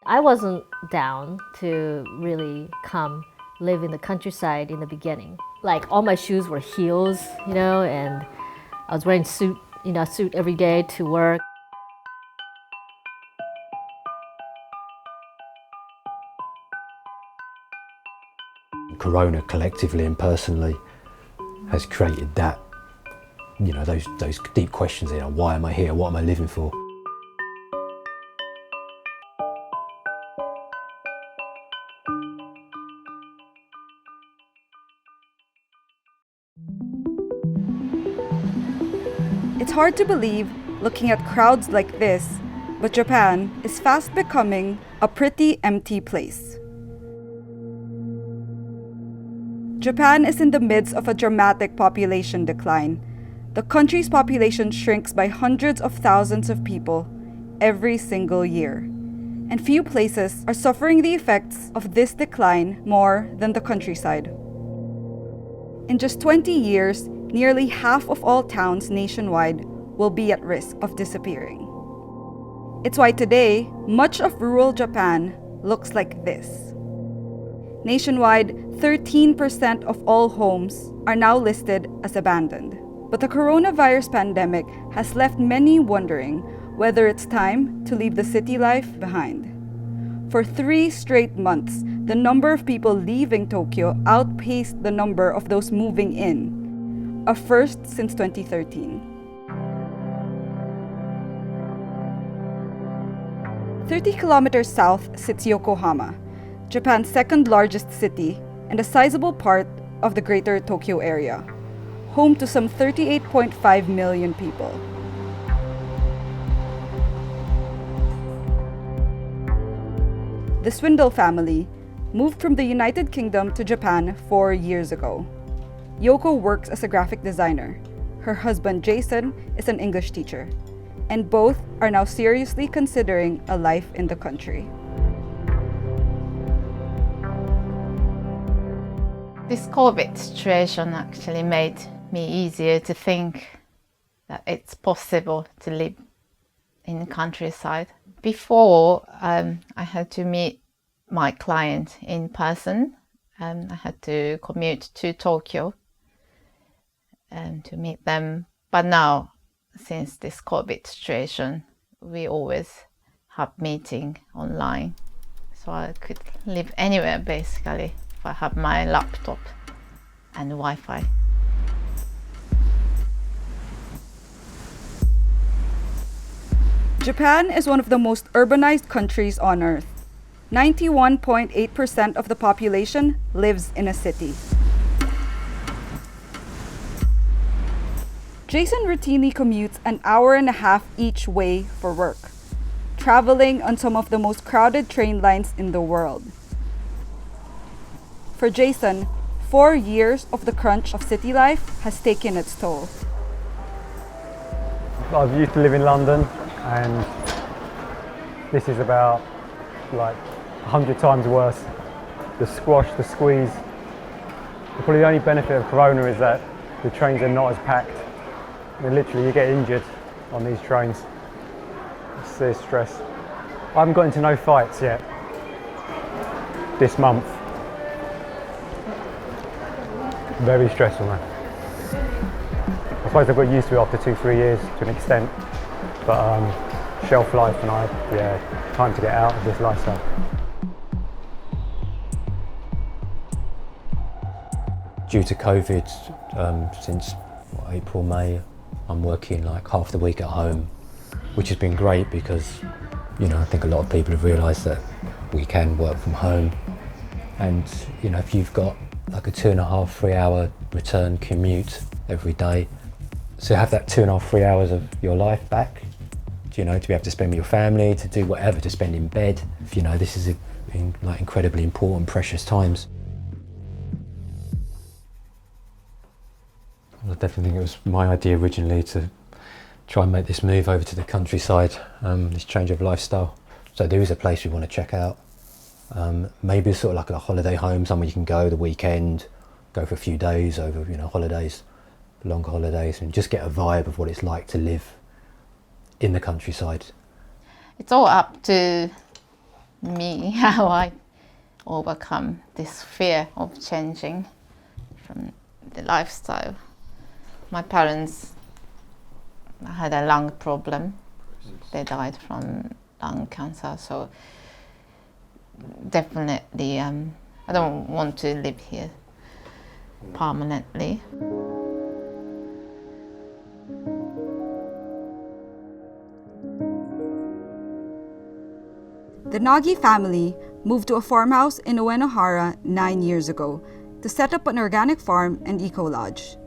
I wasn't down to really come live in the countryside in the beginning. Like all my shoes were heels, and I was wearing suit every day to work. Corona collectively and personally has created that, those deep questions, why am I here? What am I living for? It's hard to believe looking at crowds like this, but Japan is fast becoming a pretty empty place. Japan is in the midst of a dramatic population decline. The country's population shrinks by hundreds of thousands of people every single year. And few places are suffering the effects of this decline more than the countryside. In just 20 years, nearly half of all towns nationwide will be at risk of disappearing. It's why today, much of rural Japan looks like this. Nationwide, 13% of all homes are now listed as abandoned. But the coronavirus pandemic has left many wondering whether it's time to leave the city life behind. For 3 straight months, the number of people leaving Tokyo outpaced the number of those moving in, a first since 2013. 30 kilometers south sits Yokohama, Japan's second largest city and a sizable part of the greater Tokyo area, home to some 38.5 million people. The Swindle family moved from the United Kingdom to Japan 4 years ago. Yoko works as a graphic designer. Her husband Jason is an English teacher, and both are now seriously considering a life in the country. This COVID situation actually made me easier to think that it's possible to live in the countryside. Before, I had to meet my client in person. I had to commute to Tokyo to meet them. But now, since this COVID situation, we always have meeting online. So I could live anywhere basically if I have my laptop and Wi-Fi. Japan is one of the most urbanized countries on Earth. 91.8% of the population lives in a city. Jason routinely commutes an hour and a half each way for work, traveling on some of the most crowded train lines in the world. For Jason, 4 years of the crunch of city life has taken its toll. I used to live in London, and this is about 100 times worse. The squash, the squeeze. Probably the only benefit of Corona is that the trains are not as packed. Literally, you get injured on these trains. It's stress. I haven't got into no fights yet this month. Very stressful, man. I suppose I got used to it after 2-3 years to an extent, but shelf life and time to get out of this lifestyle. Due to COVID, since April, May, I'm working like half the week at home, which has been great because, I think a lot of people have realised that we can work from home. And, if you've got like a 2.5-3 hour return commute every day, so have that 2.5-3 hours of your life back, to be able to spend with your family, to do whatever, to spend in bed. This is incredibly important, precious times. I definitely think it was my idea originally to try and make this move over to the countryside, this change of lifestyle. So there is a place we want to check out. Maybe sort of like a holiday home, somewhere you can go the weekend, go for a few days over, holidays, longer holidays, and just get a vibe of what it's like to live in the countryside. It's all up to me how I overcome this fear of changing from the lifestyle. My parents had a lung problem. They died from lung cancer, so definitely I don't want to live here permanently. The Nagi family moved to a farmhouse in Uenohara 9 years ago to set up an organic farm and eco-lodge.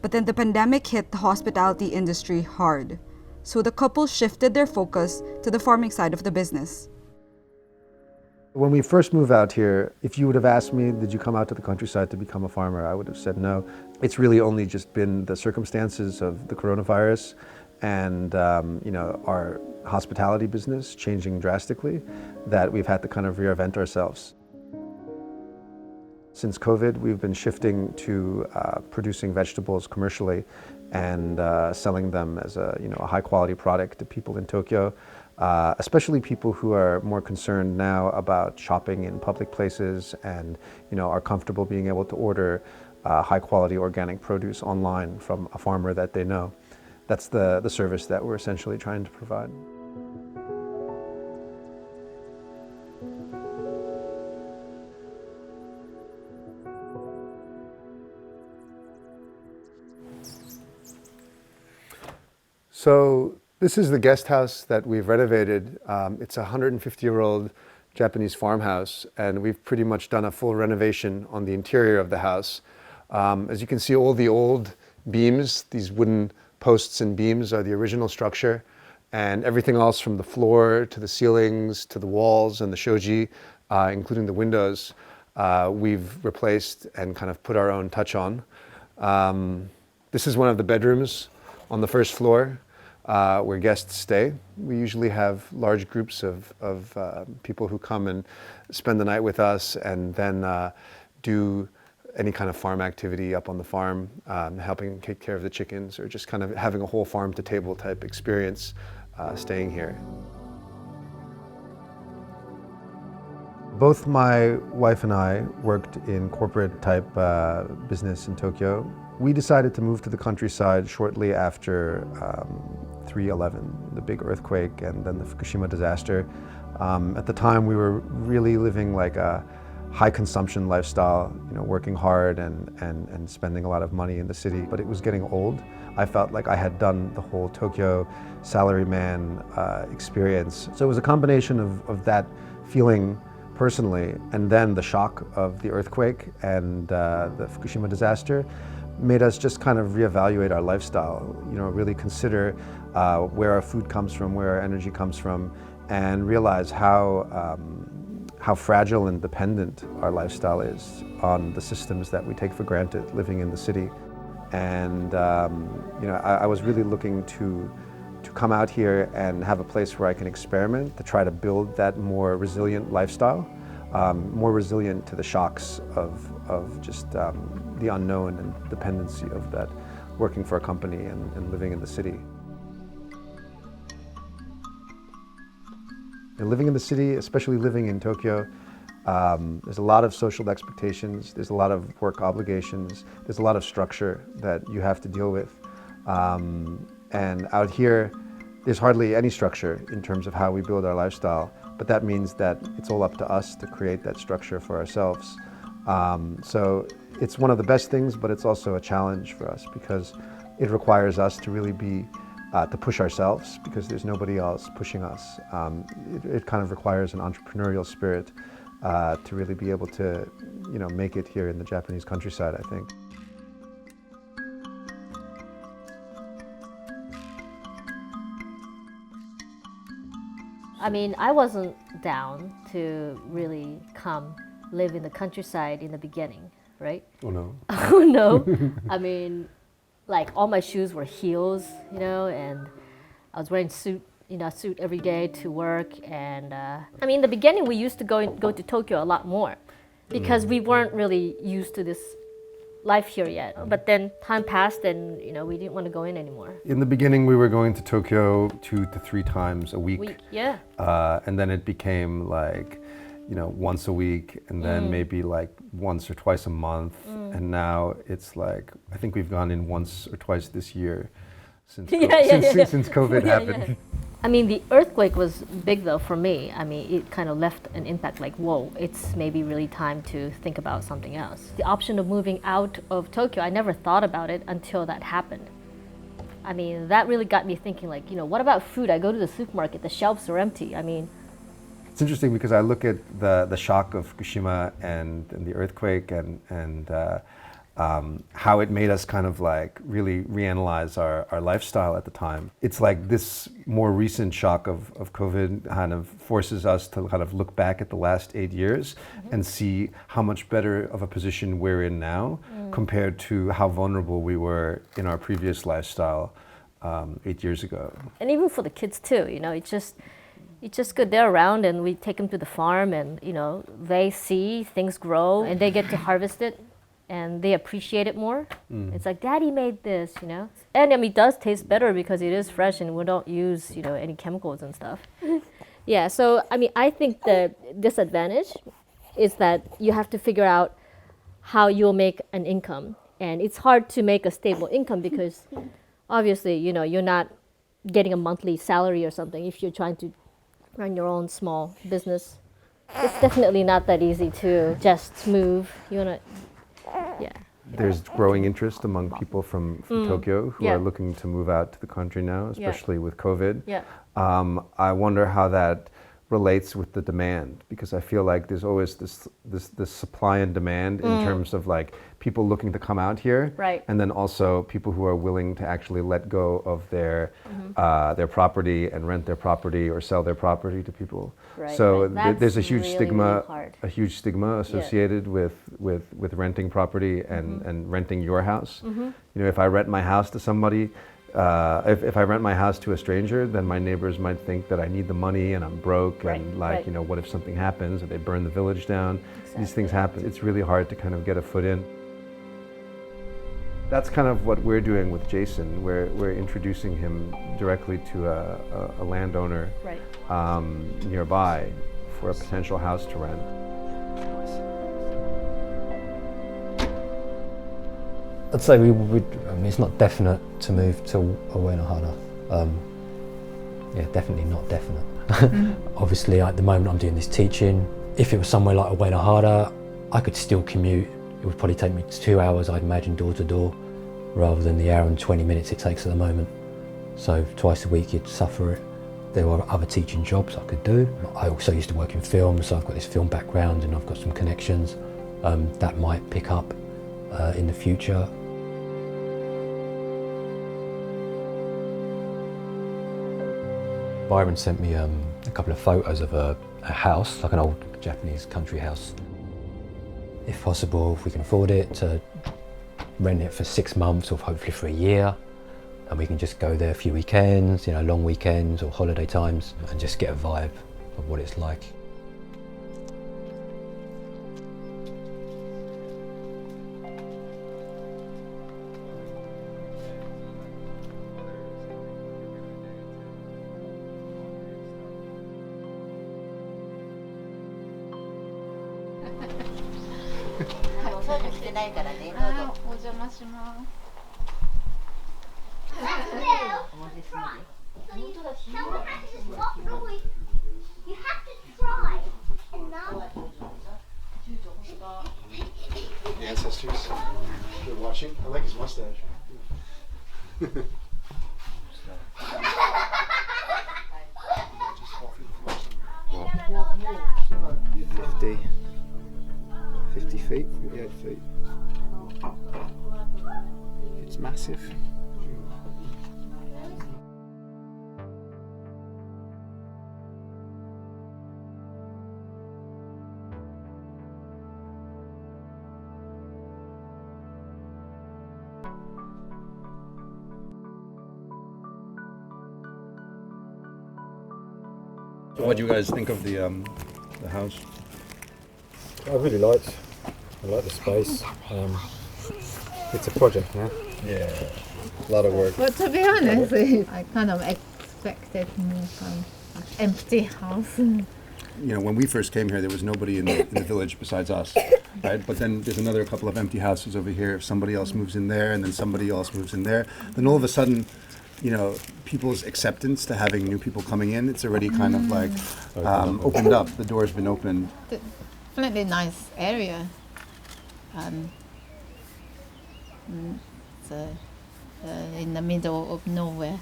But then the pandemic hit the hospitality industry hard, so the couple shifted their focus to the farming side of the business. When we first moved out here, if you would have asked me, did you come out to the countryside to become a farmer, I would have said no. It's really only just been the circumstances of the coronavirus and our hospitality business changing drastically that we've had to kind of reinvent ourselves. Since COVID, we've been shifting to producing vegetables commercially and selling them as a high quality product to people in Tokyo, especially people who are more concerned now about shopping in public places and are comfortable being able to order high quality organic produce online from a farmer that they know. That's the service that we're essentially trying to provide. So this is the guest house that we've renovated. It's a 150-year-old Japanese farmhouse, and we've pretty much done a full renovation on the interior of the house. As you can see, all the old beams, these wooden posts and beams, are the original structure, and everything else from the floor to the ceilings to the walls and the shoji, including the windows, we've replaced and kind of put our own touch on. This is one of the bedrooms on the first floor where guests stay. We usually have large groups of people who come and spend the night with us and then do any kind of farm activity up on the farm, helping take care of the chickens, or just kind of having a whole farm to table type experience staying here. Both my wife and I worked in corporate type business in Tokyo. We decided to move to the countryside shortly after 3/11, the big earthquake and then the Fukushima disaster. At the time, we were really living like a high consumption lifestyle, working hard and spending a lot of money in the city, but it was getting old. I felt like I had done the whole Tokyo salaryman experience. So it was a combination of that feeling personally, and then the shock of the earthquake and the Fukushima disaster made us just kind of reevaluate our lifestyle, really consider where our food comes from, where our energy comes from, and realize how fragile and dependent our lifestyle is on the systems that we take for granted living in the city. And I was really looking to come out here and have a place where I can experiment to try to build that more resilient lifestyle, more resilient to the shocks of just the unknown and dependency of that, working for a company and living in the city. Living in the city, especially living in Tokyo, there's a lot of social expectations, there's a lot of work obligations, there's a lot of structure that you have to deal with. And out here, there's hardly any structure in terms of how we build our lifestyle, but that means that it's all up to us to create that structure for ourselves. So it's one of the best things, but it's also a challenge for us because it requires us to really be to push ourselves because there's nobody else pushing us. It kind of requires an entrepreneurial spirit to really be able to, make it here in the Japanese countryside, I think. I mean, I wasn't down to really come live in the countryside in the beginning, right? Oh no. Oh no. I mean, like all my shoes were heels, and I was wearing suit every day to work. And I mean, in the beginning, we used to go to Tokyo a lot more because we weren't really used to this life here yet. But then time passed, and we didn't want to go in anymore. In the beginning, we were going to Tokyo 2 to 3 times a week. Yeah. And then it became like, once a week, and then maybe like once or twice a month. And now it's like, I think we've gone in once or twice this year since since COVID happened. Yeah. I mean, the earthquake was big though for me. I mean, it kind of left an impact like, whoa, it's maybe really time to think about something else. The option of moving out of Tokyo, I never thought about it until that happened. I mean, that really got me thinking like, what about food? I go to the supermarket, the shelves are empty. I mean, it's interesting because I look at the shock of Fukushima and the earthquake and how it made us kind of like really reanalyze our lifestyle at the time. It's like this more recent shock of COVID kind of forces us to kind of look back at the last 8 years and see how much better of a position we're in now compared to how vulnerable we were in our previous lifestyle 8 years ago. And even for the kids too, it's just good they're around, and we take them to the farm, and they see things grow and they get to harvest it. And they appreciate it more. It's like, Daddy made this, And I mean, it does taste better because it is fresh and we don't use, any chemicals and stuff. Yeah, so I mean, I think the disadvantage is that you have to figure out how you'll make an income. And it's hard to make a stable income because obviously, you're not getting a monthly salary or something if you're trying to run your own small business. It's definitely not that easy to just move. Yeah. There's growing interest among people from Tokyo who are looking to move out to the country now, especially with COVID. Yeah. I wonder how that relates with the demand, because I feel like there's always this supply and demand in terms of like people looking to come out here, Right. and then also people who are willing to actually let go of their property and rent their property or sell their property to people. Right, So right. there's a That's huge really, stigma, really hard. a huge stigma associated with renting property and renting your house. If I rent my house to somebody, if I rent my house to a stranger, then my neighbors might think that I need the money and I'm broke, Right, and like, right. What if something happens or they burn the village down? These things happen. It's really hard to kind of get a foot in. That's kind of what we're doing with Jason. We're introducing him directly to a landowner Right. nearby for a potential house to rent. I'd say we would. I mean, it's not definite to move to Uenohana. Yeah, definitely not definite. Obviously, at the moment, I'm doing this teaching. If it was somewhere like Uenohana, I could still commute. It would probably take me 2 hours, I'd imagine, door to door, rather than the hour and 20 minutes it takes at the moment. So twice a week, you'd suffer it. There were other teaching jobs I could do. I also used to work in film, so I've got this film background and I've got some connections that might pick up in the future. Byron sent me a couple of photos of a house, like an old Japanese country house. If possible, if we can afford it, to rent it for 6 months or hopefully for a year, and we can just go there a few weekends, long weekends or holiday times, and just get a vibe of what it's like. You have to try and not. The ancestors. You're watching. I like his mustache. 50 feet, 58 feet. It's massive. So what do you guys think of the house? I really liked the space. It's a project, yeah? Yeah, a lot of work. But to be honest, I kind of expected more kind of empty house. You know, when we first came here, there was nobody in the village besides us, right? But then there's another couple of empty houses over here. Somebody else moves in there, and then somebody else moves in there. Then all of a sudden, you know, people's acceptance to having new people coming in, it's already kind of like opened up. The door's been opened. Definitely nice area. It's in the middle of nowhere,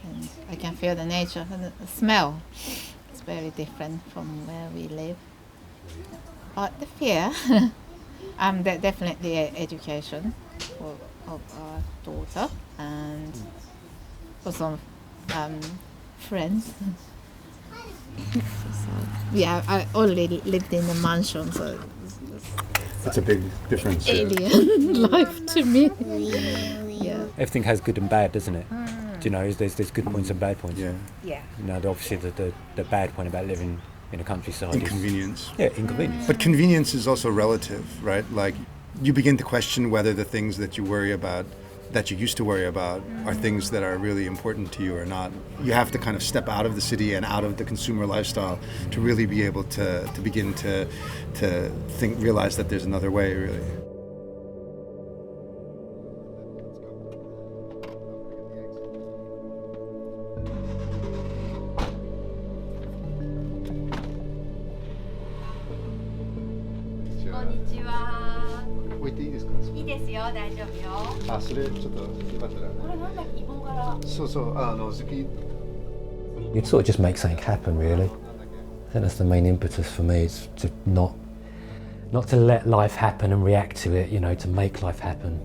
and I can feel the nature and the smell. It's very different from where we live. But the fear, definitely education of our daughter and also friends. So, yeah, I already lived in a mansion, so It's a big difference. alien life to me. Yeah. Everything has good and bad, doesn't it? Do you know, there's good points and bad points. Yeah. Yeah. You know, obviously the bad point about living in a countryside is Inconvenience. inconvenience. But convenience is also relative, right? Like, you begin to question whether the things that you worry about, that you used to worry about, are things that are really important to you or not. You have to kind of step out of the city and out of the consumer lifestyle to really be able to begin to realize that there's another way, really. You'd sort of just make something happen, really. I think that's the main impetus for me, is to not to let life happen and react to it, you know, to make life happen.